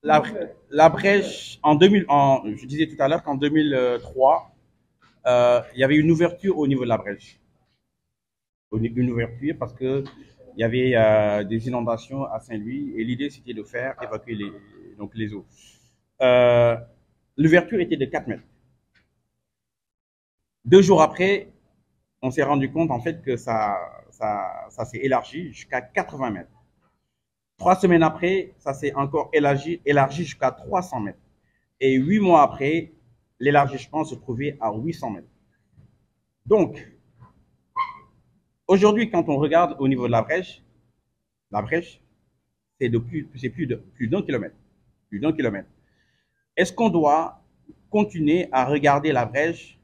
la, la brèche je disais tout à l'heure qu'en 2003, il y avait une ouverture au niveau de la brèche. Une ouverture parce que il y avait des inondations à Saint-Louis et l'idée c'était de faire évacuer les eaux. Euh, L'ouverture était de 4 mètres. 2 jours après, on s'est rendu compte en fait que ça s'est élargi jusqu'à 80 mètres. 3 semaines après, ça s'est encore élargi jusqu'à 300 mètres. Et 8 mois après, l'élargissement se trouvait à 800 mètres. Donc, aujourd'hui, quand on regarde au niveau de la brèche, c'est plus d'un kilomètre. Plus d'un kilomètre. Est-ce qu'on doit continuer à regarder la brèche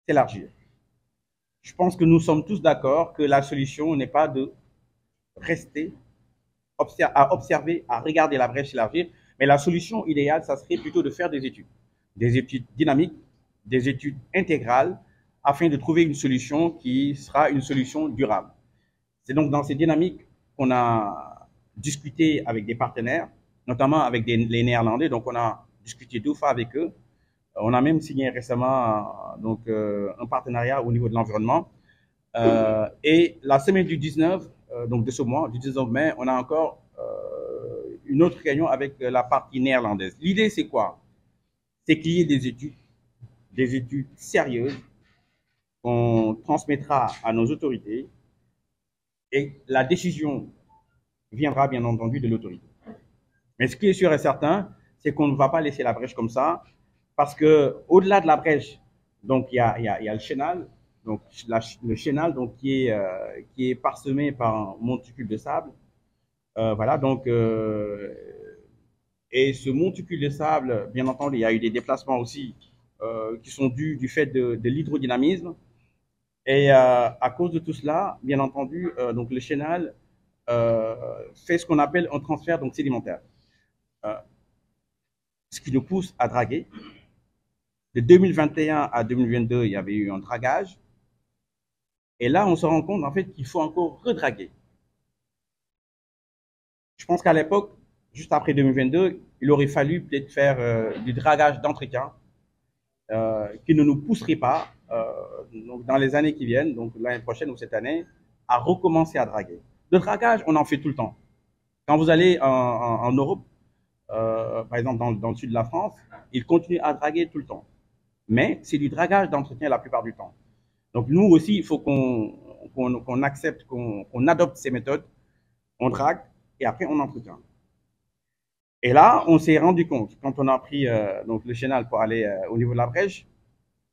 s'élargir? Je pense que nous sommes tous d'accord que la solution n'est pas de rester à observer, à regarder la brèche s'élargir, mais la solution idéale, ça serait plutôt de faire des études dynamiques, des études intégrales, afin de trouver une solution qui sera une solution durable. C'est donc dans ces dynamiques qu'on a discuté avec des partenaires, notamment avec les Néerlandais. Donc, on a discuté 2 fois avec eux. On a même signé récemment un partenariat au niveau de l'environnement. Et la semaine du 19, donc de ce mois, du 19 mai, on a encore une autre réunion avec la partie néerlandaise. L'idée, c'est quoi? C'est qu'il y ait des études sérieuses qu'on transmettra à nos autorités et la décision viendra bien entendu de l'autorité. Mais ce qui est sûr et certain, c'est qu'on ne va pas laisser la brèche comme ça, parce que au-delà de la brèche, donc il y a le chénal, donc le chénal donc qui est parsemé par un monticule de sable. Voilà donc et ce monticule de sable, bien entendu, il y a eu des déplacements aussi qui sont dus du fait de l'hydrodynamisme. Et à cause de tout cela, bien entendu, donc le chénal fait ce qu'on appelle un transfert donc sédimentaire, ce qui nous pousse à draguer. De 2021 à 2022, il y avait eu un dragage. Et là, on se rend compte en fait qu'il faut encore redraguer. Je pense qu'à l'époque, juste après 2022, il aurait fallu peut-être faire du dragage d'entretien qui ne nous pousserait pas donc dans les années qui viennent, donc l'année prochaine ou cette année, à recommencer à draguer. Le dragage, on en fait tout le temps. Quand vous allez en Europe, par exemple dans le sud de la France, ils continuent à draguer tout le temps. Mais c'est du dragage d'entretien la plupart du temps. Donc nous aussi, il faut qu'on accepte, qu'on adopte ces méthodes, on drague et après on entretient. Et là, on s'est rendu compte, quand on a pris donc le chénal pour aller au niveau de la brèche,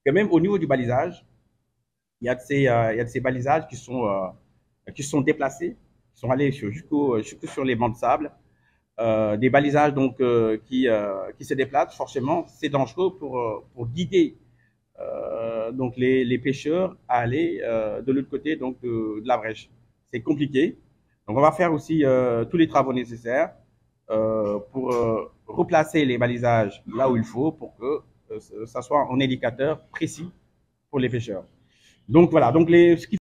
que même au niveau du balisage, il y a de ces balisages qui sont déplacés, qui sont allés jusqu'au sur les bancs de sable. Des balisages donc qui se déplacent, forcément, c'est dangereux pour guider donc les pêcheurs à aller de l'autre côté donc de la brèche. C'est compliqué. Donc on va faire aussi tous les travaux nécessaires pour replacer les balisages là où il faut pour que ça soit un indicateur précis pour les pêcheurs. Donc voilà, donc ce qui